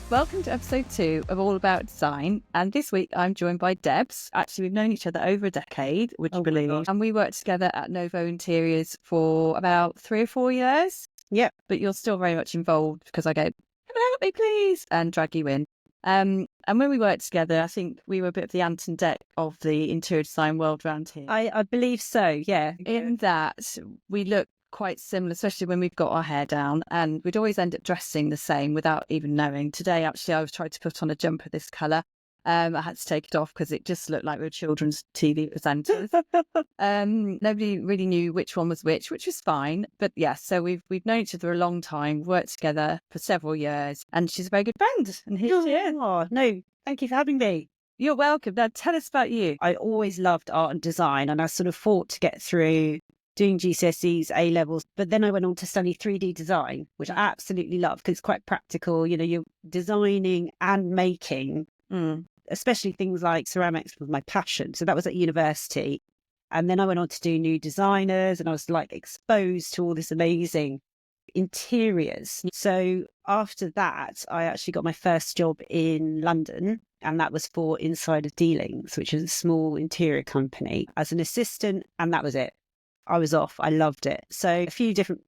Welcome to episode 2 of All About Design. And this week I'm joined by Debs. Actually, we've known each other over a decade, would you believe? And we worked together at Novo Interiors for about 3 or 4 years. Yep. But you're still very much involved because I go, "Can you help me, please?" and drag you in. And when we worked together, I think we were a bit of the Ant and Dec of the interior design world around here. I believe so, yeah. In that we look quite similar, especially when we've got our hair down, and we'd always end up dressing the same without even knowing. Today, actually, I was trying to put on a jumper this colour. I had to take it off because it just looked like we were children's TV presenters. Nobody really knew which one was which was fine. But yeah, so we've known each other a long time, worked together for several years, and she's a very good friend. And here she is. Oh, no, thank you for having me. You're welcome. Now tell us about you. I always loved art and design, and I sort of fought to get through doing GCSEs, A-levels, but then I went on to study 3D design, which I absolutely love because it's quite practical. You know, you're designing and making, especially things like ceramics was my passion. So that was at university. And then I went on to do new designers, and I was like exposed to all this amazing interiors. So after that, I actually got my first job in London, and that was for Insider Dealings, which is a small interior company, as an assistant, and that was it. I was off. I loved it. So a few different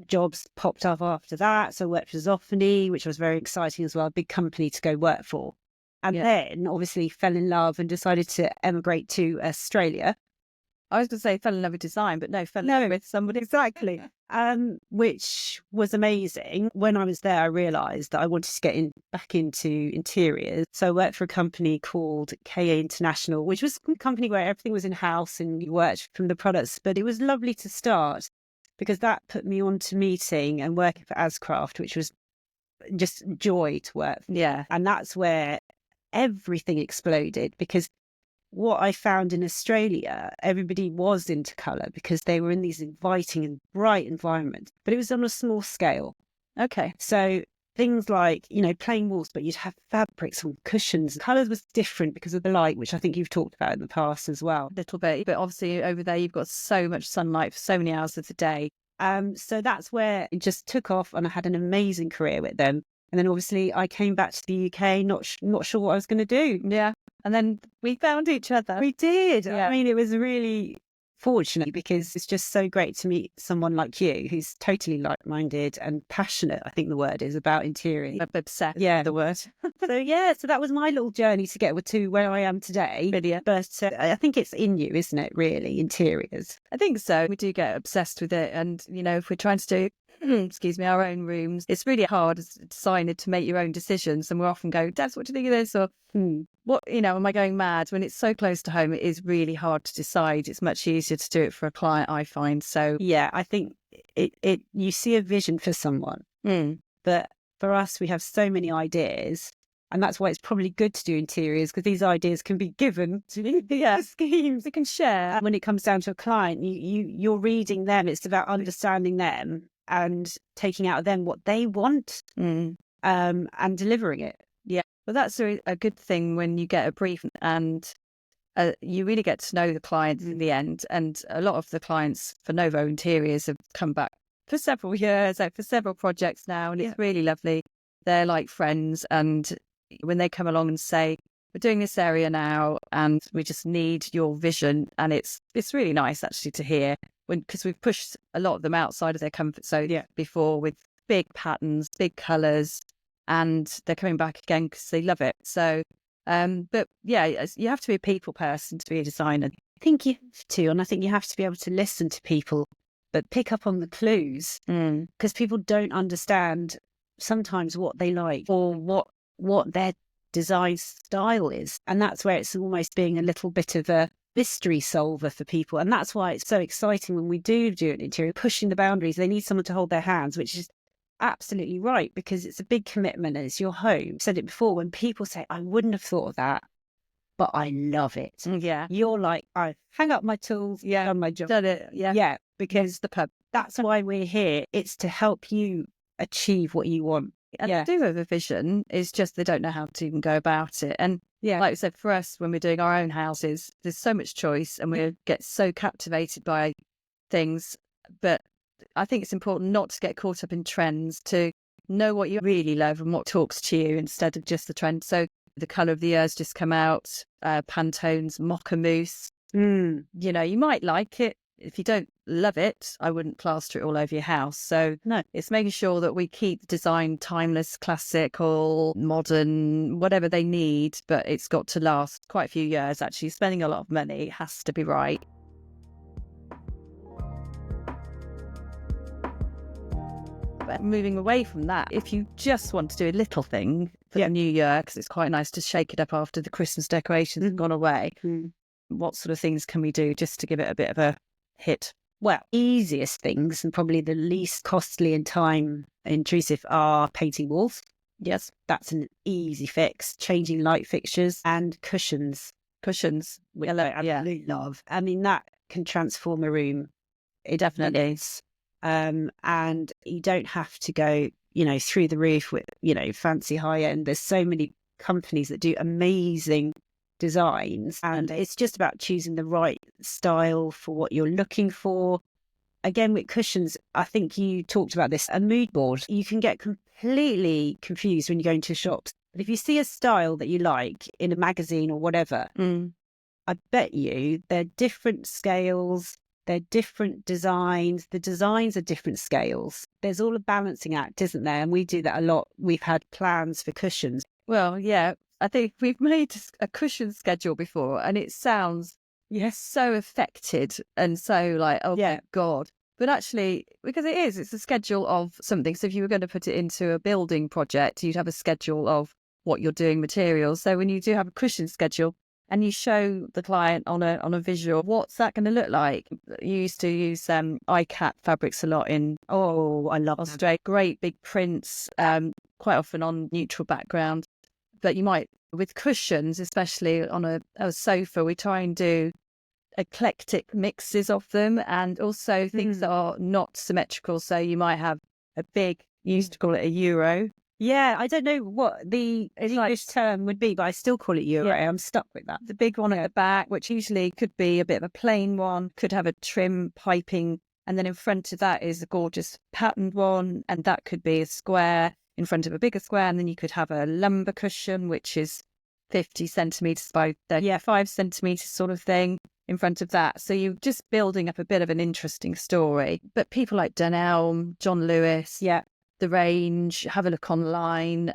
jobs popped up after that. So I worked for Zoffany, which was very exciting as well, a big company to go work for. And then obviously fell in love and decided to emigrate to Australia. I was going to say fell in love with design, but no, fell in love with somebody. Exactly. Which was amazing. When I was there, I realised that I wanted to get back into interiors. So I worked for a company called KA International, which was a company where everything was in-house and you worked from the products. But it was lovely to start because that put me on to meeting and working for Ascraft, which was just joy to work for. Yeah. And that's where everything exploded, because what I found in Australia, everybody was into colour because they were in these inviting and bright environments, but it was on a small scale. Okay. So things like, you know, plain walls, but you'd have fabrics and cushions. Colours was different because of the light, which I think you've talked about in the past as well. A little bit, but obviously over there you've got so much sunlight for so many hours of the day. So that's where it just took off, and I had an amazing career with them. And then obviously I came back to the UK, not sure what I was going to do. Yeah. And then we found each other. We did. Yeah. I mean, it was really fortunate because it's just so great to meet someone like you who's totally like-minded and passionate, I think the word is, about interior. Obsessed. Yeah. The word. So that was my little journey to get to where I am today. Brilliant. But I think it's in you, isn't it, really, interiors? I think so. We do get obsessed with it. And, you know, if we're trying to do our own rooms, it's really hard as a designer to make your own decisions, and we often go, "Debs, what do you think of this?" or "What, you know, am I going mad?" When it's so close to home, it is really hard to decide. It's much easier to do it for a client, I find. So yeah, I think it you see a vision for someone, but for us, we have so many ideas, and that's why it's probably good to do interiors, because these ideas can be given to schemes we can share. When it comes down to a client, you're reading them. It's about understanding them and taking out of them what they want, and delivering it. Yeah, well, that's a good thing when you get a brief and you really get to know the clients in the end. And a lot of the clients for Novo Interiors have come back for several years, for several projects now, and it's really lovely. They're like friends, and when they come along and say, "We're doing this area now and we just need your vision," and it's really nice actually to hear, because we've pushed a lot of them outside of their comfort zone before with big patterns, big colours, and they're coming back again because they love it. So, but yeah, you have to be a people person to be a designer. I think you have to, and I think you have to be able to listen to people, but pick up on the clues, because people don't understand sometimes what they like or what their design style is. And that's where it's almost being a little bit of a mystery solver for people. And that's why it's so exciting when we do an interior, pushing the boundaries. They need someone to hold their hands, which is absolutely right, because it's a big commitment and it's your home. I said it before, when people say, "I wouldn't have thought of that, but I love it." Yeah. You're like, "I hang up my tools, done my job." Done it. Yeah. Yeah, because the pub. That's why we're here. It's to help you achieve what you want. And they do have a vision, it's just they don't know how to even go about it. And like I said, for us, when we're doing our own houses, there's so much choice and we get so captivated by things. But I think it's important not to get caught up in trends, to know what you really love and what talks to you instead of just the trend. So the colour of the year's just come out, Pantone's Mocha Mousse. You know, you might like it. If you don't love it, I wouldn't plaster it all over your house. So No. it's making sure that we keep the design timeless, classical, modern, whatever they need, but it's got to last quite a few years. Actually, spending a lot of money, it has to be right. But moving away from that, if you just want to do a little thing for the new year, because it's quite nice to shake it up after the Christmas decorations have gone away, what sort of things can we do just to give it a bit of a hit? Well, easiest things and probably the least costly and time intrusive are painting walls. Yes. That's an easy fix. Changing light fixtures and cushions. Cushions. Which I absolutely love. I mean, that can transform a room. It definitely is. And you don't have to go, you know, through the roof with, you know, fancy high end. There's so many companies that do amazing designs, and it's just about choosing the right style for what you're looking for. Again, with cushions, I think you talked about this, a mood board. You can get completely confused when you go into shops. But if you see a style that you like in a magazine or whatever, I bet you they're different scales, they're different designs. The designs are different scales. There's all a balancing act, isn't there? And we do that a lot. We've had plans for cushions. Well, yeah, I think we've made a cushion schedule before, and it sounds so affected and so like, oh my God. But actually, because it's a schedule of something. So if you were going to put it into a building project, you'd have a schedule of what you're doing materials. So when you do have a cushion schedule and you show the client on a visual, what's that going to look like? You used to use iCat fabrics a lot in I love Australia. Great big prints, quite often on neutral background. But you might, with cushions, especially on a sofa, we try and do eclectic mixes of them, and also things that are not symmetrical. So you might have a big, you used to call it a Euro. Yeah, I don't know what the English term would be, but I still call it Euro. Yeah. I'm stuck with that. The big one at the back, which usually could be a bit of a plain one, could have a trim piping, and then in front of that is a gorgeous patterned one, and that could be a square in front of a bigger square, and then you could have a lumbar cushion, which is 50 centimetres by 35 centimetres sort of thing in front of that. So you're just building up a bit of an interesting story. But people like Dunelm, John Lewis, The Range, have a look online.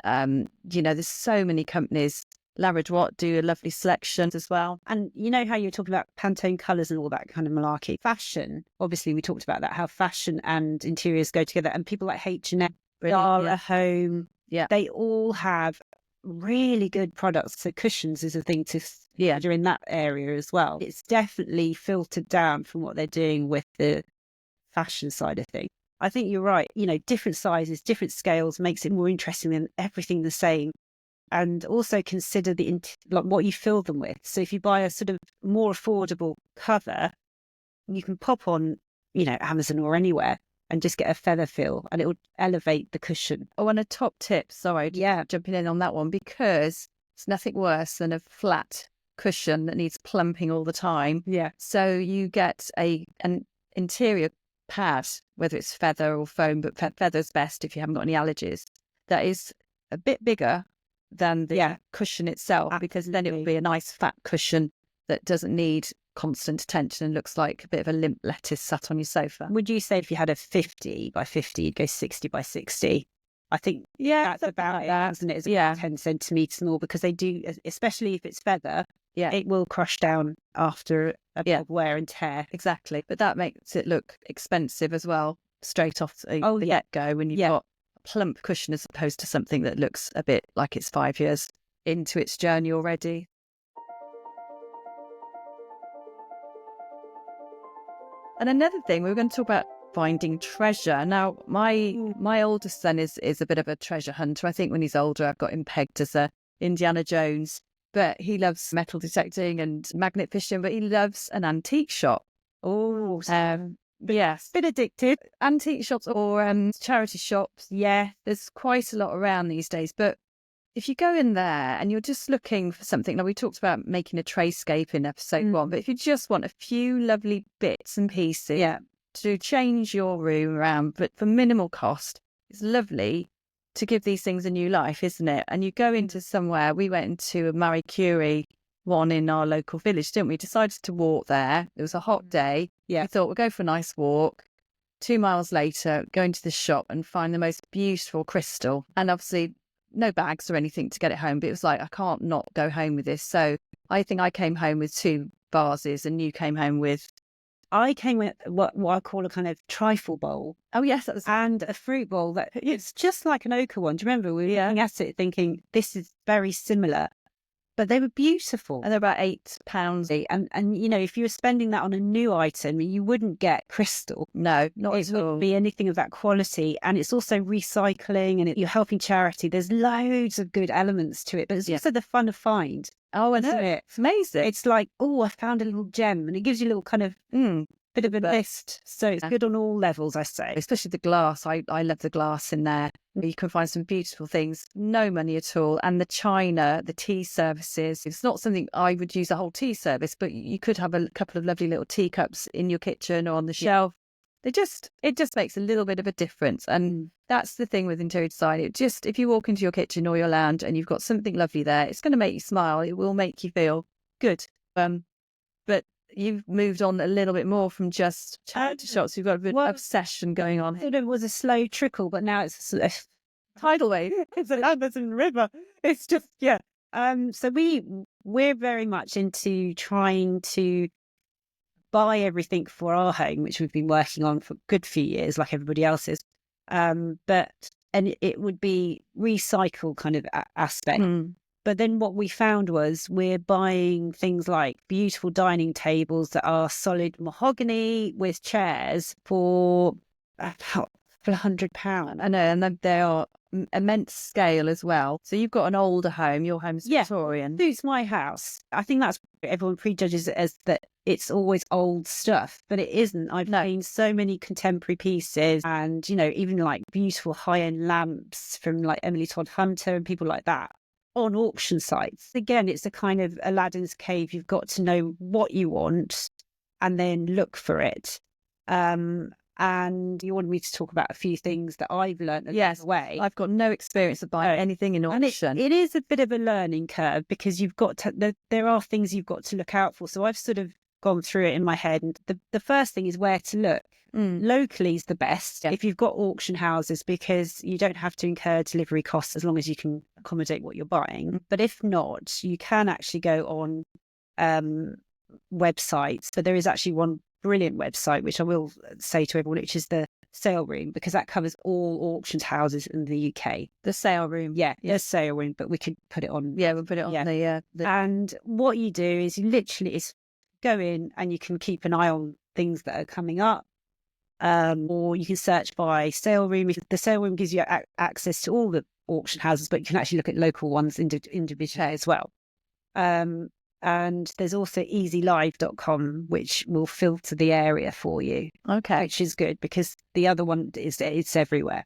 You know, there's so many companies. Labrador do a lovely selection as well. And you know how you're talking about Pantone colours and all that kind of malarkey. Fashion, obviously we talked about that, how fashion and interiors go together. And people like H&M, Zara Home, they all have really good products. So cushions is a thing to consider in that area as well. It's definitely filtered down from what they're doing with the fashion side of things. I think you're right. You know, different sizes, different scales makes it more interesting than everything the same. And also consider like what you fill them with. So if you buy a sort of more affordable cover, you can pop on, you know, Amazon or anywhere and just get a feather fill, and it would elevate the cushion. Oh, and a top tip, sorry, jumping in on that one, because it's nothing worse than a flat cushion that needs plumping all the time. Yeah. So you get an interior pad, whether it's feather or foam, but feather's best if you haven't got any allergies, that is a bit bigger than the cushion itself, because then it will be a nice fat cushion that doesn't need constant attention and looks like a bit of a limp lettuce sat on your sofa. Would you say if you had a 50 by 50, you'd go 60 by 60? I think that's about like that, isn't it? It's 10 centimetres more, because they do, especially if it's feather, it will crush down after a bit of wear and tear. Exactly. But that makes it look expensive as well, straight off the get-go, when you've got a plump cushion as opposed to something that looks a bit like it's 5 years into its journey already. And another thing, we were going to talk about finding treasure. Now, my oldest son is a bit of a treasure hunter. I think when he's older, I've got him pegged as a Indiana Jones. But he loves metal detecting and magnet fishing, but he loves an antique shop. Oh, yes. Bit addicted. Antique shops or charity shops. Yeah, there's quite a lot around these days. But if you go in there and you're just looking for something, now we talked about making a trayscape in episode 1, but if you just want a few lovely bits and pieces to change your room around, but for minimal cost, it's lovely. to give these things a new life, isn't it? And you go into somewhere, we went into a Marie Curie one in our local village, didn't we? Decided to walk there. It was a hot day. Yeah. We thought we'll go for a nice walk. 2 miles later, go into the shop and find the most beautiful crystal. And obviously no bags or anything to get it home, but it was like, I can't not go home with this. So I think I came home with 2 vases and you came home with... I came with what I call a kind of trifle bowl. Oh, yes, that was... And a fruit bowl that it's just like an ochre one. Do you remember? We were looking at it thinking, this is very similar. But they were beautiful. And they're about £8. And you know, if you were spending that on a new item, you wouldn't get crystal. No, not it at all. wouldn't be anything of that quality. And it's also recycling and you're helping charity. There's loads of good elements to it, but it's also the fun of find. Oh, I know. It's amazing. It's like, oh, I found a little gem, and it gives you a little kind of bit of a list. So it's good on all levels, I say. Especially the glass. I love the glass in there. You can find some beautiful things, no money at all. And the china, the tea services. It's not something I would use a whole tea service, but you could have a couple of lovely little teacups in your kitchen or on the shelf. It just makes a little bit of a difference. And that's the thing with interior design. It just, if you walk into your kitchen or your lounge and you've got something lovely there, it's going to make you smile. It will make you feel good. But you've moved on a little bit more from just charity shops. You've got a bit of obsession going on. It was a slow trickle, but now it's a tidal wave. It's an Amazon river. It's just, so we're very much into trying to buy everything for our home, which we've been working on for a good few years, like everybody else is. And it would be recycle kind of aspect. But then what we found was we're buying things like beautiful dining tables that are solid mahogany with chairs for about £100. I know, and they are immense scale as well. So you've got an older home, your home's Victorian. Suits my house. I think that's everyone prejudges it as that it's always old stuff, but it isn't. I've seen so many contemporary pieces and, you know, even like beautiful high-end lamps from like Emily Todd Hunter and people like that on auction sites. Again, it's a kind of Aladdin's cave. You've got to know what you want and then look for it. And you wanted me to talk about a few things that I've learned along the way. I've got no experience of buying anything in auction. And it is a bit of a learning curve because you've got to, there are things you've got to look out for. So I've sort of gone through it in my head. And the first thing is where to look. Locally is the best if you've got auction houses, because you don't have to incur delivery costs as long as you can accommodate what you're buying. But if not, you can actually go on websites. But there is actually one brilliant website, which I will say to everyone, which is the Sale Room, because that covers all auctions houses in the UK. The Sale Room. The Sale Room, but we could put it on. Yeah, we'll put it on the... And what you do is you literally go in and you can keep an eye on things that are coming up. Or you can search by Sale Room. The Sale Room gives you access to all the auction houses, but you can actually look at local ones individually as well. And there's also easylive.com, which will filter the area for you. Okay. Which is good because the other one it's everywhere.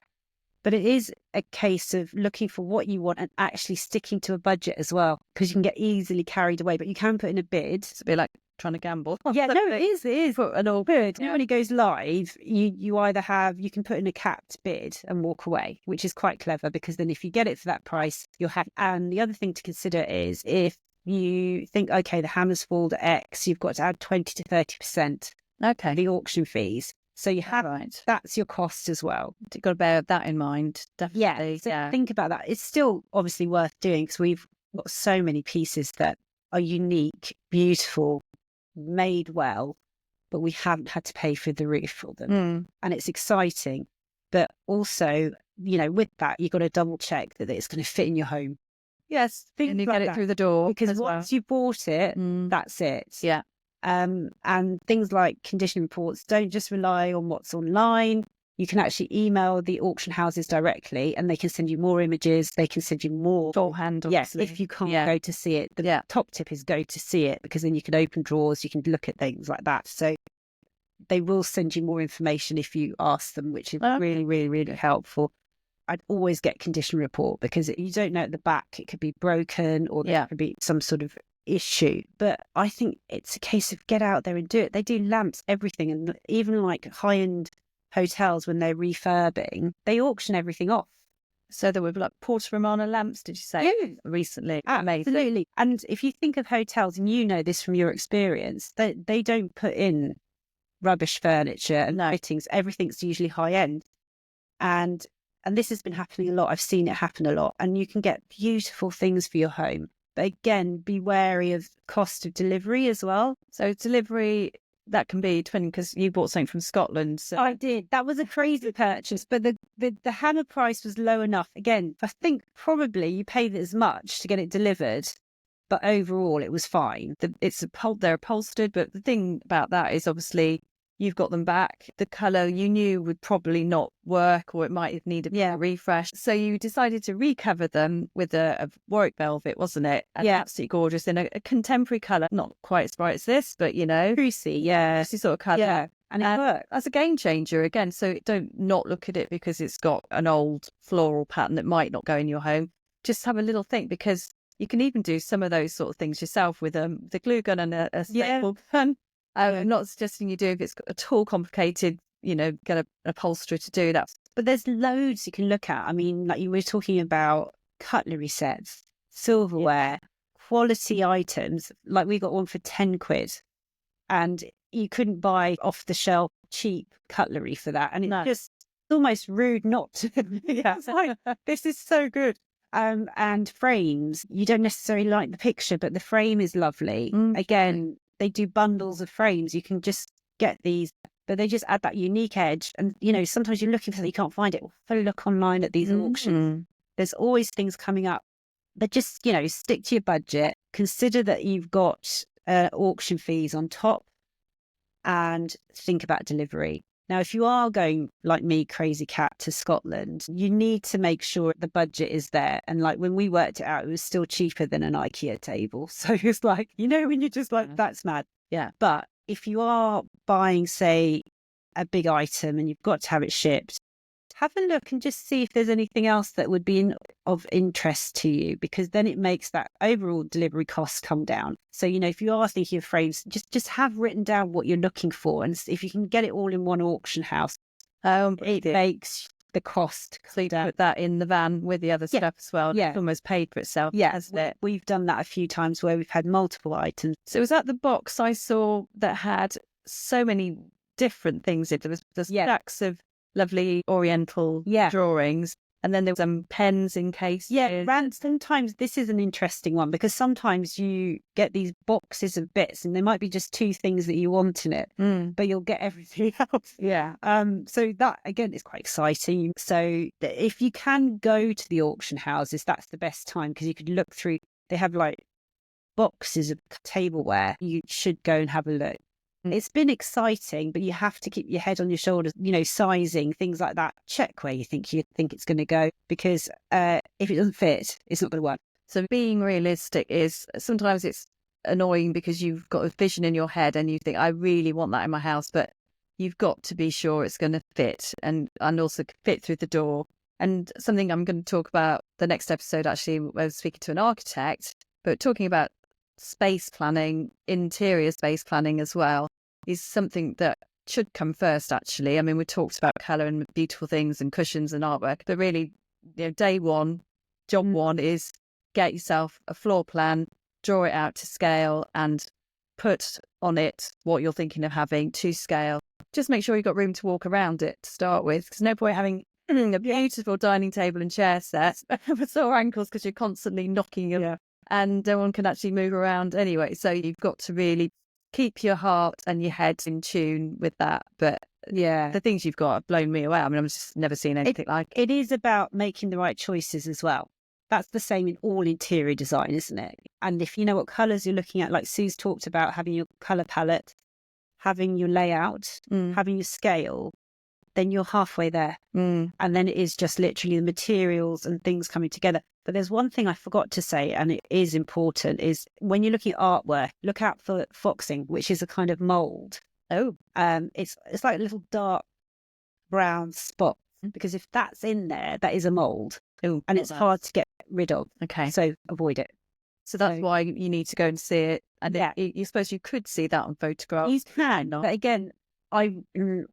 But it is a case of looking for what you want and actually sticking to a budget as well, because you can get easily carried away, but you can put in a bid. It's a bit like trying to gamble. It is. Put an all bid. When it goes live, you either you can put in a capped bid and walk away, which is quite clever, because then if you get it for that price, you're happy. And the other thing to consider is if you think, okay, the hammer's fallen to X, you've got to add 20 to 30%. Okay. The auction fees. So you have, that's your cost as well. You've got to bear that in mind, definitely. So think about that. It's still obviously worth doing because we've got so many pieces that are unique, beautiful, made well, but we haven't had to pay through the roof for them. And it's exciting. But also, you know, with that, you've got to double check that it's going to fit in your home. Yes, and you get it through the door. Because once you bought it, that's it. Yeah. And things like condition reports, don't just rely on what's online. You can actually email the auction houses directly and they can send you more images. They can send you more. Shorthand, obviously. Yes, if you can't go to see it. The top tip is go to see it, because then you can open drawers, you can look at things like that. So they will send you more information if you ask them, which is really, really, really helpful. I'd always get condition report, because you don't know at the back, it could be broken or there could be some sort of issue. But I think it's a case of get out there and do it. They do lamps, everything. And even like high-end hotels, when they're refurbing, they auction everything off. So there were like Porta Romana lamps, did you say, recently? Amazing. Absolutely. And if you think of hotels, and you know this from your experience, they don't put in rubbish furniture and fittings. Everything's usually high end. And this has been happening a lot. I've seen it happen a lot. And you can get beautiful things for your home. But again, be wary of cost of delivery as well. So delivery, that can be 20, because you bought something from Scotland. So. I did. That was a crazy purchase, but the hammer price was low enough. Again, I think probably you paid as much to get it delivered, but overall it was fine. They're upholstered, but the thing about that is obviously you've got them back. The colour you knew would probably not work, or it might have needed a refresh. So you decided to recover them with a Warwick velvet, wasn't it? And absolutely gorgeous in a contemporary colour, not quite as bright as this, but Sprucey, sprucey sort of colour. Yeah, and it worked. That's a game changer again. So don't not look at it because it's got an old floral pattern that might not go in your home. Just have a little think, because you can even do some of those sort of things yourself with the glue gun and a staple gun. I'm not suggesting you do if it's at all complicated, get an upholsterer to do that. But there's loads you can look at. I mean, like you were talking about cutlery sets, silverware, quality items. Like we got one for 10 quid, and you couldn't buy off the shelf cheap cutlery for that. And it's just almost rude not to. It's like, this is so good. And frames, you don't necessarily like the picture, but the frame is lovely. Again, they do bundles of frames. You can just get these, but they just add that unique edge. And, sometimes you're looking for something, you can't find it. Have a look online at these auctions. There's always things coming up. But just, stick to your budget. Consider that you've got auction fees on top, and think about delivery. Now, if you are going, like me, crazy cat, to Scotland, you need to make sure the budget is there. And like when we worked it out, it was still cheaper than an IKEA table. So it's like, when you're just like, that's mad. Yeah. But if you are buying, say, a big item and you've got to have it shipped, have a look and just see if there's anything else that would be of interest to you, because then it makes that overall delivery cost come down. So, if you are thinking of frames, just have written down what you're looking for. And if you can get it all in one auction house, it makes the cost. So you put that in the van with the other stuff as well. Yeah. It's almost paid for itself. Yes, we've done that a few times where we've had multiple items. So was that the box I saw that had so many different things in? There was stacks of lovely oriental drawings, and then there were some pens in case. Sometimes this is an interesting one, because sometimes you get these boxes of bits and there might be just two things that you want in it, but you'll get everything else. So that again is quite exciting. So if you can go to the auction houses, that's the best time, because you could look through. They have like boxes of tableware. You should go and have a look. It's been exciting, but you have to keep your head on your shoulders, sizing, things like that. Check where you think it's going to go, because if it doesn't fit, it's not going to work. So being realistic is sometimes it's annoying, because you've got a vision in your head and you think, I really want that in my house, but you've got to be sure it's going to fit and also fit through the door. And something I'm going to talk about the next episode, actually, I was speaking to an architect, but talking about space planning, interior space planning as well, is something that should come first, actually. I mean, we talked about colour and beautiful things and cushions and artwork, but really, day one, job one is get yourself a floor plan, draw it out to scale, and put on it what you're thinking of having to scale. Just make sure you've got room to walk around it to start with, because no point having a beautiful dining table and chair set with sore ankles because you're constantly knocking them, and no one can actually move around anyway. So you've got to really keep your heart and your head in tune with that. But the things you've got have blown me away. I mean, I've just never seen anything like it. It is about making the right choices as well. That's the same in all interior design, isn't it? And if you know what colours you're looking at, like Sue's talked about, having your colour palette, having your layout, having your scale, then you're halfway there. And then it is just literally the materials and things coming together. But there's one thing I forgot to say, and it is important, is when you're looking at artwork, look out for foxing, which is a kind of mould. It's like a little dark brown spot, because if that's in there, that is a mould. And it's hard to get rid of. Okay. So avoid it. So that's why you need to go and see it. And you suppose you could see that on photographs. You can. But again, I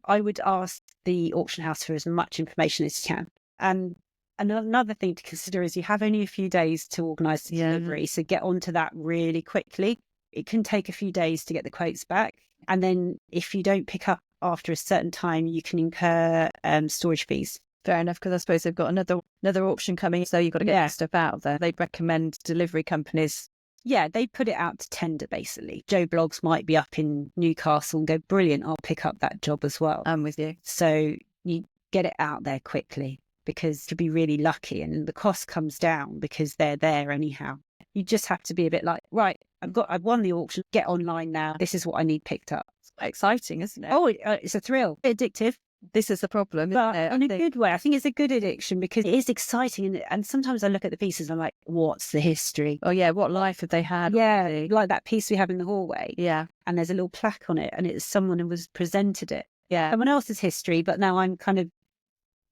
would ask the auction house for as much information as you can. And And another thing to consider is you have only a few days to organise the Yeah. delivery. So get onto that really quickly. It can take a few days to get the quotes back. And then if you don't pick up after a certain time, you can incur storage fees. Fair enough, because I suppose they've got another auction coming, so you've got to get stuff out there. They'd recommend delivery companies. Yeah, they put it out to tender, basically. Joe Bloggs might be up in Newcastle and go, brilliant, I'll pick up that job as well. I'm with you. So you get it out there quickly, because to be really lucky, and the cost comes down because they're there anyhow. You just have to be a bit like, right, I've won the auction, get online now. This is what I need picked up. It's quite exciting, isn't it? Oh, it's a thrill. Addictive. This is the problem, But isn't it? in a good way. I think it's a good addiction because it is exciting. And sometimes I look at the pieces and I'm like, what's the history? Oh, yeah. What life have they had? Yeah, already? like that piece we have in the hallway. Yeah. And there's a little plaque on it and it's someone who was presented it. Yeah. Someone else's history, but now I'm kind of...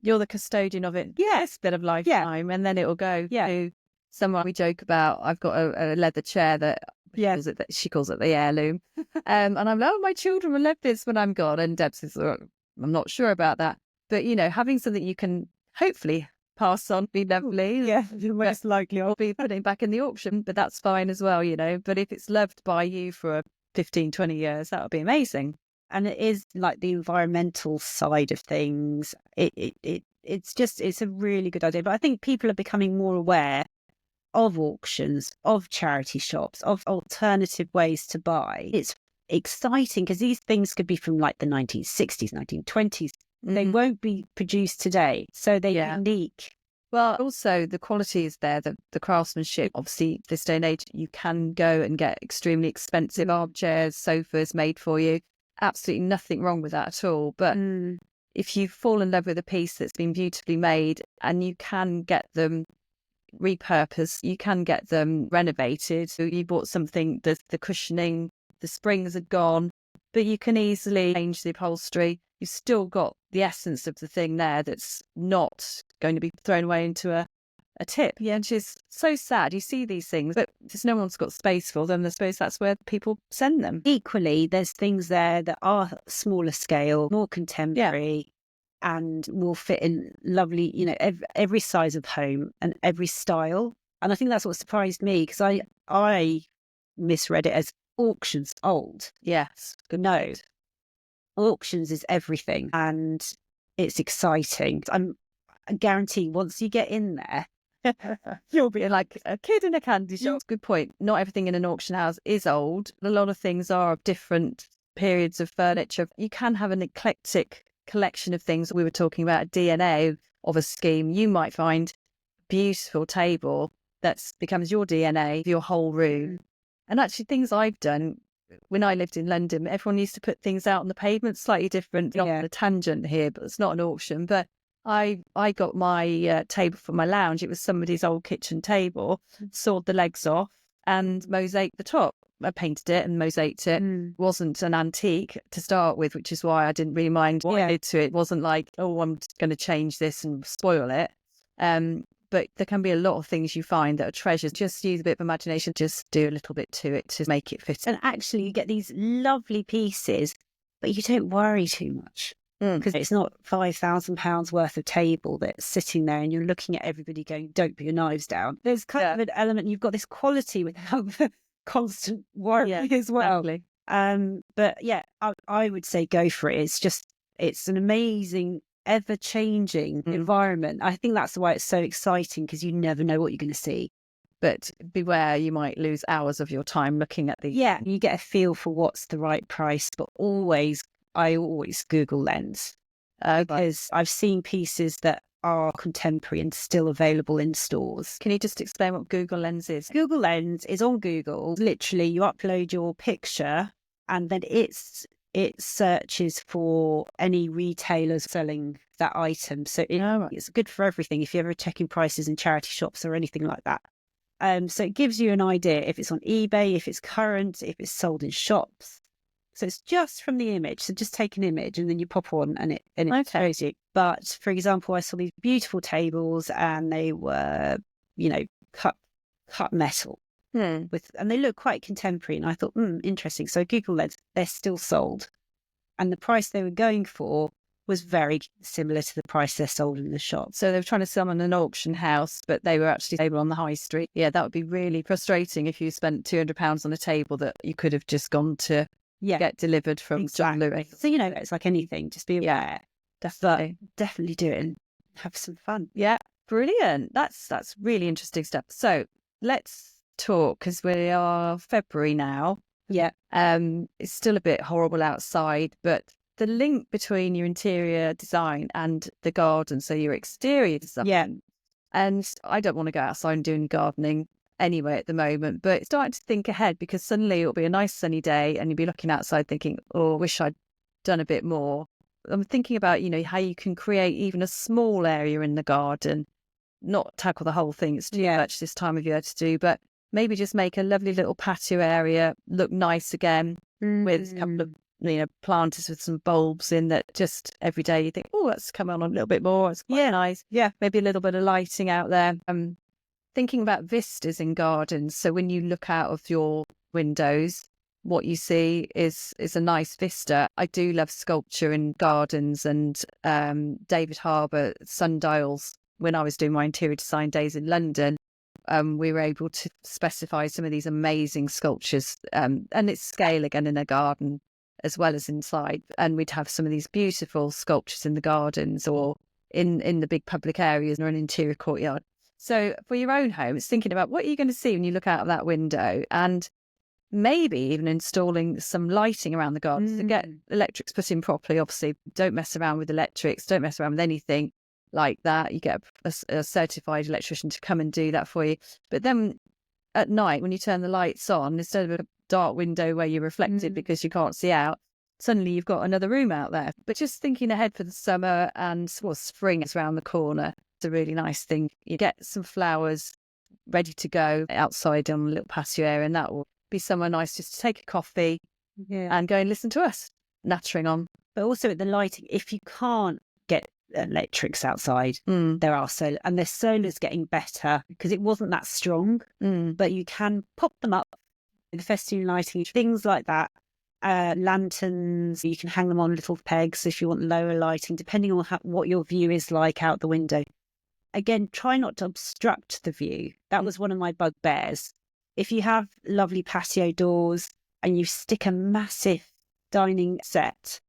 You're the custodian of it. Yeah. This bit of lifetime. And then it'll go to someone. We joke about, I've got a leather chair that she calls it the heirloom. And I'm like, oh, my children will love this when I'm gone. And Debs says, oh, I'm not sure about that. But, having something you can hopefully pass on be lovely. Yeah, most likely. I'll be putting it back in the auction, but that's fine as well, But if it's loved by you for 15, 20 years, that would be amazing. And it is like the environmental side of things. It's a really good idea. But I think people are becoming more aware of auctions, of charity shops, of alternative ways to buy. It's exciting because these things could be from like the 1960s, 1920s. They won't be produced today. So they're unique. Well, also the quality is there, the craftsmanship. Obviously, this day and age, you can go and get extremely expensive armchairs, sofas made for you. Absolutely nothing wrong with that at all. But if you fall in love with a piece that's been beautifully made and you can get them repurposed, you can get them renovated. So you bought something, the cushioning, the springs are gone, but you can easily change the upholstery. You've still got the essence of the thing there that's not going to be thrown away into a tip. Yeah, which is so sad. You see these things, but because no one's got space for them, I suppose that's where people send them. Equally, there's things there that are smaller scale, more contemporary, and will fit in lovely, every size of home and every style. And I think that's what surprised me, because I misread it as auctions old. Yes. No. Auctions is everything and it's exciting. I guarantee once you get in there, you'll be like a kid in a candy shop. Good point. Not everything in an auction house is old. A lot of things are of different periods of furniture. You can have an eclectic collection of things. We were talking about DNA of a scheme. You might find a beautiful table that becomes your DNA of your whole room. And actually things I've done when I lived in London, everyone used to put things out on the pavement, slightly different, not on a tangent here, but it's not an auction. But I got my table for my lounge. It was somebody's old kitchen table, sawed the legs off and mosaiced the top. I painted it and mosaiced it. Wasn't an antique to start with, which is why I didn't really mind what I did to it. It wasn't like, oh, I'm going to change this and spoil it. But there can be a lot of things you find that are treasures. Just use a bit of imagination, just do a little bit to it to make it fit. And actually you get these lovely pieces, but you don't worry too much. Because it's not £5,000 worth of table that's sitting there and you're looking at everybody going, don't put your knives down. There's kind of an element, you've got this quality without the constant worry as well. Exactly. But yeah, I would say go for it. It's an amazing, ever-changing environment. I think that's why it's so exciting, because you never know what you're going to see. But beware, you might lose hours of your time looking at these. Yeah, you get a feel for what's the right price, but I always Google Lens, because I've seen pieces that are contemporary and still available in stores. Can you just explain what Google Lens is? Google Lens is on Google. Literally, you upload your picture and then it searches for any retailers selling that item. So it's good for everything if you're ever checking prices in charity shops or anything like that. So it gives you an idea if it's on eBay, if it's current, if it's sold in shops. So it's just from the image. So just take an image and then you pop on and it shows you. But for example, I saw these beautiful tables and they were, cut metal. And they look quite contemporary. And I thought, interesting. So Google Lens, they're still sold. And the price they were going for was very similar to the price they're sold in the shop. So they were trying to sell on an auction house, but they were actually able on the high street. Yeah, that would be really frustrating if you spent £200 on a table that you could have just gone to get delivered from John Lewis. So, it's like anything, just be aware. Definitely. But definitely do it and have some fun. Yeah, brilliant. That's really interesting stuff. So let's talk, because we are February now. Yeah. It's still a bit horrible outside, but the link between your interior design and the garden, so your exterior design. Yeah. And I don't want to go outside and do any gardening anyway at the moment, but starting to think ahead, because suddenly it'll be a nice sunny day and you'll be looking outside thinking, oh, I wish I'd done a bit more. I'm thinking about, how you can create even a small area in the garden, not tackle the whole thing. It's too much this time of year to do, but maybe just make a lovely little patio area look nice again with a couple of planters with some bulbs in that just every day you think, oh, let's come on a little bit more. It's quite nice. Yeah. Maybe a little bit of lighting out there. Thinking about vistas in gardens. So when you look out of your windows, what you see is a nice vista. I do love sculpture in gardens, and David Harbour sundials. When I was doing my interior design days in London, we were able to specify some of these amazing sculptures, and it's scale again in a garden as well as inside. And we'd have some of these beautiful sculptures in the gardens or in the big public areas or an interior courtyard. So for your own home, it's thinking about what are you going to see when you look out of that window, and maybe even installing some lighting around the garden to get electrics put in properly. Obviously, don't mess around with electrics, don't mess around with anything like that. You get a certified electrician to come and do that for you. But then at night, when you turn the lights on, instead of a dark window where you're reflected because you can't see out, suddenly you've got another room out there. But just thinking ahead for the summer, and spring is around the corner. It's a really nice thing. You get some flowers ready to go outside on a little patio area, and that will be somewhere nice just to take a coffee and go and listen to us nattering on. But also with the lighting, if you can't get electrics outside, there are solar, and the solar's getting better because it wasn't that strong, but you can pop them up with the festoon lighting, things like that. Lanterns, you can hang them on little pegs if you want lower lighting, depending on what your view is like out the window. Again, try not to obstruct the view. That was one of my bugbears. If you have lovely patio doors and you stick a massive dining set,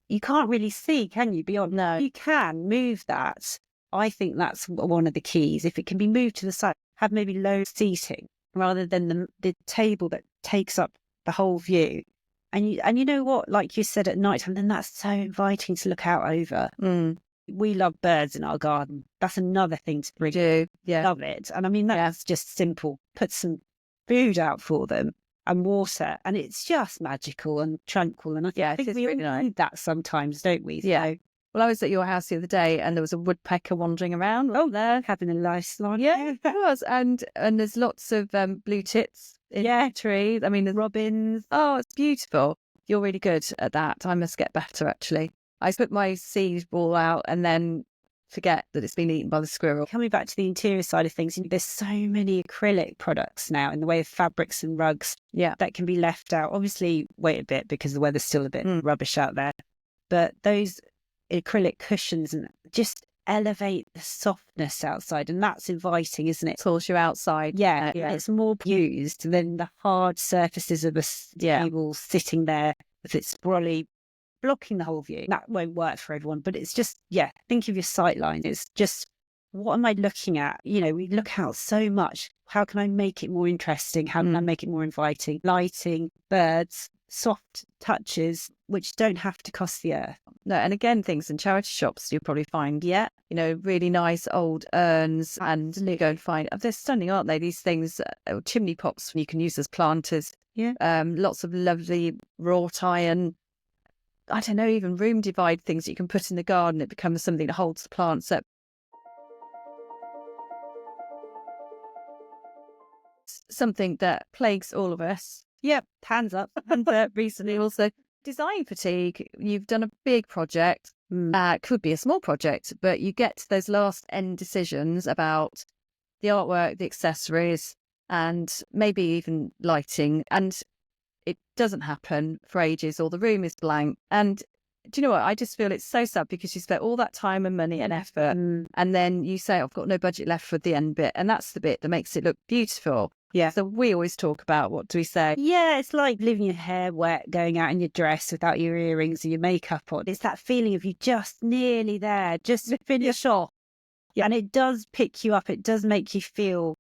you can't really see, can you, beyond? No. You can move that. I think that's one of the keys. If it can be moved to the side, have maybe low seating rather than the table that takes up the whole view. And you know what, like you said, at night time, then that's so inviting to look out over. We love birds in our garden. That's another thing to bring. Love it. And I mean, that's just simple. Put some food out for them and water, and it's just magical and tranquil. And I think we all need that sometimes, don't we? Yeah. So, well, I was at your house the other day and there was a woodpecker wandering around. Oh, there. Having a nice life. Yeah, it was. And there's lots of blue tits in the tree. I mean, there's robins. Oh, it's beautiful. You're really good at that. I must get better, actually. I put my seed ball out and then forget that it's been eaten by the squirrel. Coming back to the interior side of things, there's so many acrylic products now in the way of fabrics and rugs that can be left out. Obviously, wait a bit because the weather's still a bit rubbish out there. But those acrylic cushions and just elevate the softness outside, and that's inviting, isn't it? Pulls you outside. Yeah. It's more used than the hard surfaces of a table sitting there with its sprawly, blocking the whole view. That won't work for everyone, but it's just, think of your sight line. It's just, what am I looking at? We look out so much. How can I make it more interesting? How can I make it more inviting? Lighting, birds, soft touches, which don't have to cost the earth. No, and again, things in charity shops you'll probably find, really nice old urns, and you go and find, they're stunning, aren't they? These things, chimney pots you can use as planters. Lots of lovely wrought iron, I don't know, even room divide things that you can put in the garden. It becomes something that holds the plants up. Something that plagues all of us. Yep, hands up. And recently also, design fatigue. You've done a big project. Could be a small project, but you get to those last end decisions about the artwork, the accessories, and maybe even lighting. And it doesn't happen for ages, or the room is blank. And do you know what? I just feel it's so sad because you spent all that time and money and effort, and then you say, I've got no budget left for the end bit. And that's the bit that makes it look beautiful. Yeah. So we always talk about, what do we say? Yeah, it's like leaving your hair wet, going out in your dress without your earrings and your makeup on. It's that feeling of you just nearly there, just to finish off. Yeah. And it does pick you up. It does make you feel,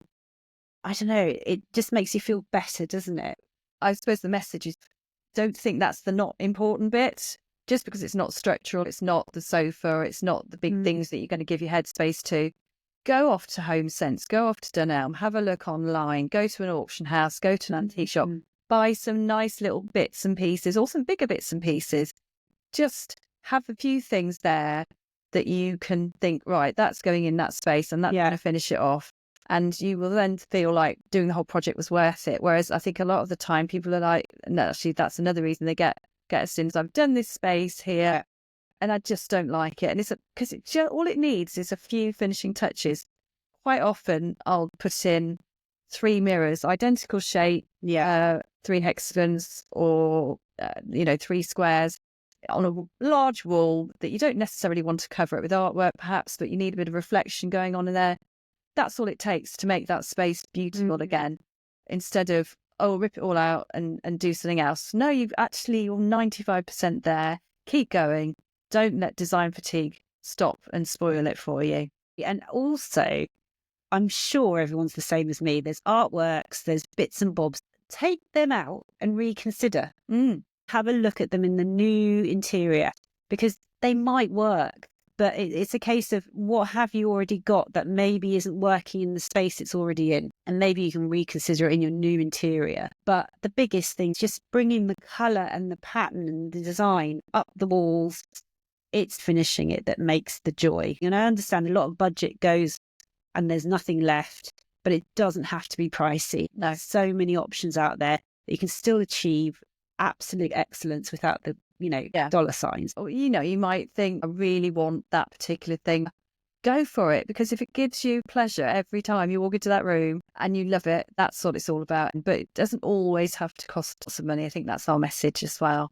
I don't know, it just makes you feel better, doesn't it? I suppose the message is, don't think that's the not important bit. Just because it's not structural, it's not the sofa, it's not the big things that you're going to give your headspace to. Go off to Home Sense, go off to Dunelm, have a look online, go to an auction house, go to an antique shop, buy some nice little bits and pieces or some bigger bits and pieces. Just have a few things there that you can think, right, that's going in that space and that's going to finish it off. And you will then feel like doing the whole project was worth it. Whereas I think a lot of the time people are like, no, actually, that's another reason they get us in. I've done this space here and I just don't like it. And it's because all it needs is a few finishing touches. Quite often I'll put in 3 mirrors, identical shape, 3 hexagons or, 3 squares on a large wall that you don't necessarily want to cover it with artwork perhaps, but you need a bit of reflection going on in there. That's all it takes to make that space beautiful again, instead of, rip it all out and do something else. No, you're 95% there. Keep going. Don't let design fatigue stop and spoil it for you. And also, I'm sure everyone's the same as me. There's artworks, there's bits and bobs. Take them out and reconsider. Have a look at them in the new interior because they might work. But it's a case of what have you already got that maybe isn't working in the space it's already in. And maybe you can reconsider it in your new interior. But the biggest thing is just bringing the colour and the pattern and the design up the walls. It's finishing it that makes the joy. And I understand a lot of budget goes and there's nothing left, but it doesn't have to be pricey. There's so many options out there that you can still achieve absolute excellence without the dollar signs. Or, you might think, I really want that particular thing. Go for it, because if it gives you pleasure every time you walk into that room and you love it, that's what it's all about. But it doesn't always have to cost lots of money. I think that's our message as well.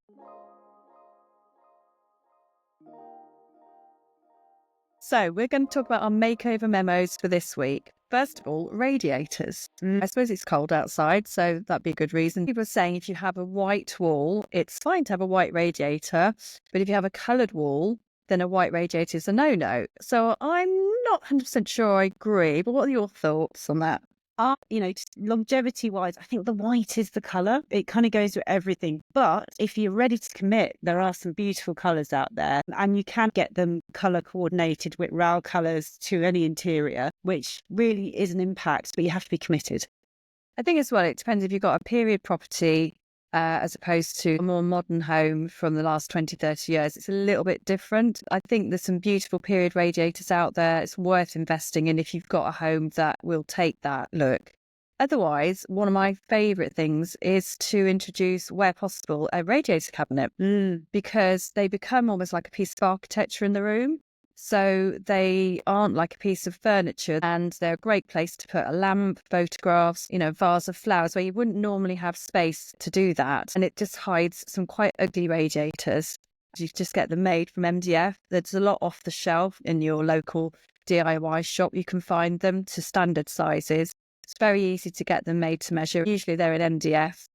So we're going to talk about our makeover memos for this week. First of all, radiators. I suppose it's cold outside, so that'd be a good reason. People are saying if you have a white wall, it's fine to have a white radiator, but if you have a coloured wall, then a white radiator is a no-no. So I'm not 100% sure I agree, but what are your thoughts on that? Just longevity-wise, I think the white is the colour. It kind of goes with everything. But if you're ready to commit, there are some beautiful colours out there. And you can get them colour coordinated with RAL colours to any interior, which really is an impact, but you have to be committed. I think as well, it depends if you've got a period property as opposed to a more modern home from the last 20, 30 years. It's a little bit different. I think there's some beautiful period radiators out there. It's worth investing in if you've got a home that will take that look. Otherwise, one of my favourite things is to introduce, where possible, a radiator cabinet because they become almost like a piece of architecture in the room. So they aren't like a piece of furniture, and they're a great place to put a lamp, photographs, vase of flowers where you wouldn't normally have space to do that. And it just hides some quite ugly radiators. You just get them made from MDF. There's a lot off the shelf in your local DIY shop. You can find them to standard sizes. It's very easy to get them made to measure. Usually they're in MDF,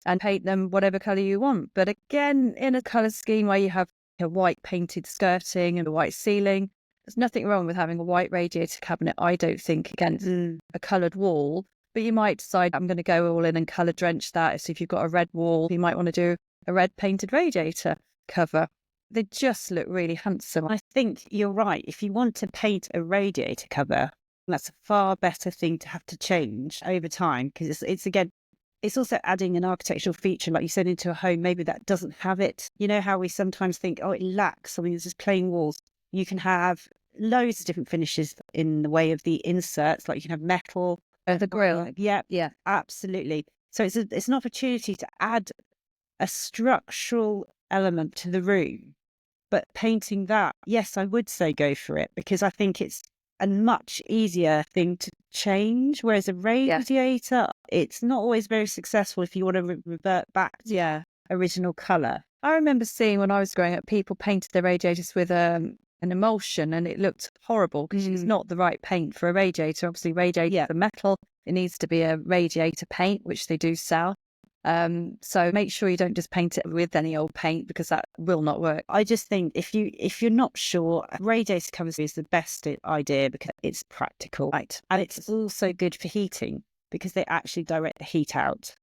and paint them whatever colour you want. But again, in a colour scheme where you have a white painted skirting and a white ceiling, there's nothing wrong with having a white radiator cabinet, I don't think, against a coloured wall. But you might decide, I'm going to go all in and colour drench that. So if you've got a red wall, you might want to do a red painted radiator cover. They just look really handsome. I think you're right. If you want to paint a radiator cover, that's a far better thing to have to change over time, because it's also adding an architectural feature, like you said, into a home maybe that doesn't have it. You know how we sometimes think, it lacks something, there's just plain walls. You can have loads of different finishes in the way of the inserts, like you can have metal. The grill. Yeah, absolutely. So it's an opportunity to add a structural element to the room. But painting that, yes, I would say go for it, because I think it's a much easier thing to change, whereas a radiator, it's not always very successful if you want to revert back to original colour. I remember seeing when I was growing up, people painted their radiators with an emulsion, and it looked horrible because it's not the right paint for a radiator. Obviously, radiators are metal. It needs to be a radiator paint, which they do sell. So make sure you don't just paint it with any old paint, because that will not work. I just think if you're not sure, radiator covers is the best idea because it's practical, Right. and it's also good for heating because they actually direct the heat out.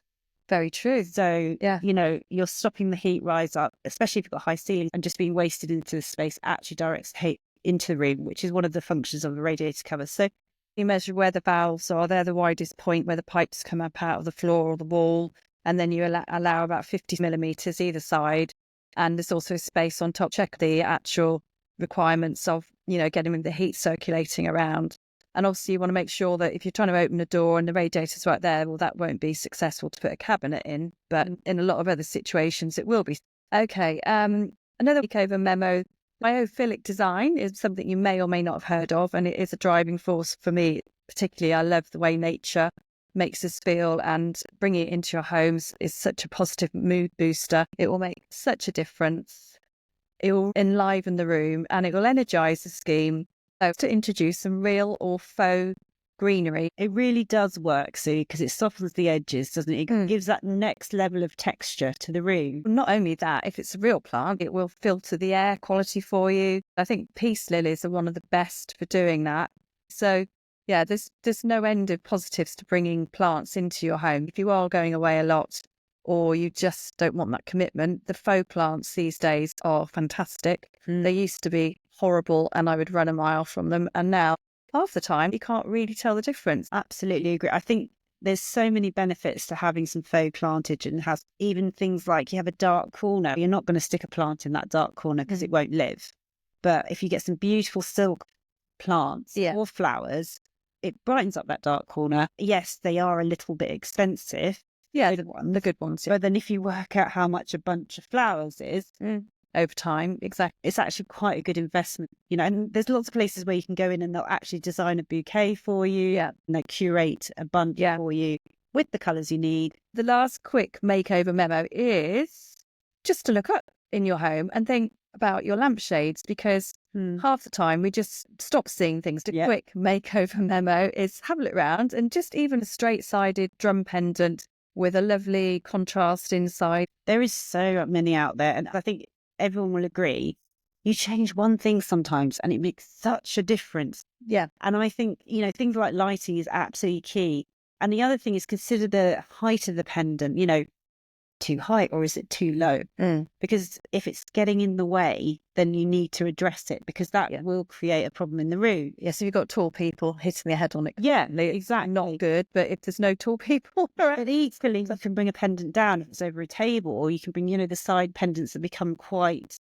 Very true. So, you're stopping the heat rise up, especially if you've got high ceilings, and just being wasted into the space actually directs heat into the room, which is one of the functions of the radiator cover. So you measure where the valves are. They're the widest point where the pipes come up out of the floor or the wall. And then you allow about 50 millimeters either side. And there's also space on top. Check the actual requirements of, getting the heat circulating around. And obviously, you want to make sure that if you're trying to open a door and the radiator's right there, well, that won't be successful to put a cabinet in. But in a lot of other situations, it will be. Okay. Another makeover memo. Biophilic design is something you may or may not have heard of, and it is a driving force for me. Particularly, I love the way nature makes us feel, and bringing it into your homes is such a positive mood booster. It will make such a difference. It will enliven the room and it will energize the scheme. So to introduce some real or faux greenery. It really does work, Sue, because it softens the edges, doesn't it? It gives that next level of texture to the room. Not only that, if it's a real plant, it will filter the air quality for you. I think peace lilies are one of the best for doing that. So yeah, there's no end of positives to bringing plants into your home. If you are going away a lot or you just don't want that commitment, the faux plants these days are fantastic. They used to be horrible and I would run a mile from them. And now, half the time, you can't really tell the difference. Absolutely agree. I think there's so many benefits to having some faux plantage, and has even things like you have a dark corner. You're not going to stick a plant in that dark corner because it won't live. But if you get some beautiful silk plants or flowers, it brightens up that dark corner. Yes, they are a little bit expensive. Yeah, the good ones. But then if you work out how much a bunch of flowers is over time, exactly, it's actually quite a good investment. And there's lots of places where you can go in and they'll actually design a bouquet for you. Yeah. And they curate a bunch for you with the colours you need. The last quick makeover memo is just to look up in your home and think about your lampshades, because half the time we just stop seeing things. The quick makeover memo is have a look around, and just even a straight-sided drum pendant with a lovely contrast inside. There is so many out there, and I think everyone will agree, you change one thing sometimes and it makes such a difference. Yeah. And I think, things like lighting is absolutely key. And the other thing is consider the height of the pendant, too high or is it too low? Because if it's getting in the way, then you need to address it, because that will create a problem in the room. Yes, if you've got tall people hitting their head on it. Yeah, exactly. Not good. But if there's no tall people, but equally, you can bring a pendant down if it's over a table, or you can bring, the side pendants that become quite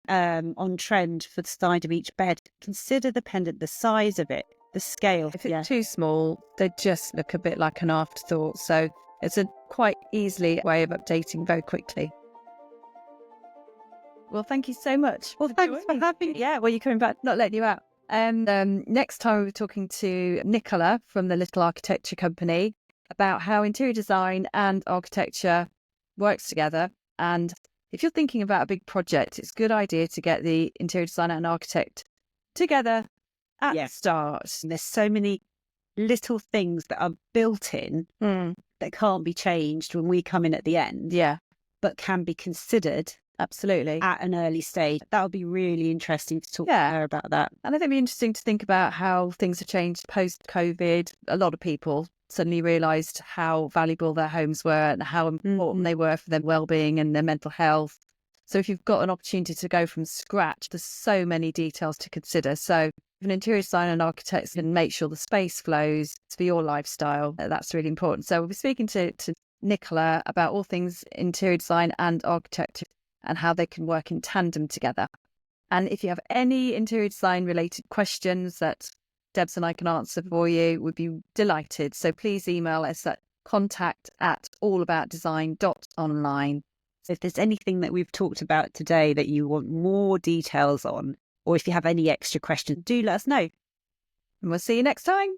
on trend for the side of each bed. Consider the pendant, the size of it, the scale. If it's too small, they just look a bit like an afterthought. So it's a quite easily way of updating very quickly. Well, thank you so much. Well, thanks for having me. Yeah, well, you're coming back, not letting you out. And next time we're talking to Nicola from the Little Architecture Company about how interior design and architecture works together. And if you're thinking about a big project, it's a good idea to get the interior designer and architect together at the start. There's so many little things that are built in that can't be changed when we come in at the end. Yeah. But can be considered. Absolutely. At an early stage. That would be really interesting to talk to her about that. And I think it'd be interesting to think about how things have changed post-COVID. A lot of people suddenly realised how valuable their homes were and how important they were for their well-being and their mental health. So if you've got an opportunity to go from scratch, there's so many details to consider. So if an interior designer and architect can make sure the space flows for your lifestyle, that's really important. So we'll be speaking to Nicola about all things interior design and architecture, and how they can work in tandem together. And if you have any interior design related questions that Debs and I can answer for you, we'd be delighted. So please email us at contact@allaboutdesign.online. So if there's anything that we've talked about today that you want more details on, or if you have any extra questions, do let us know. And we'll see you next time.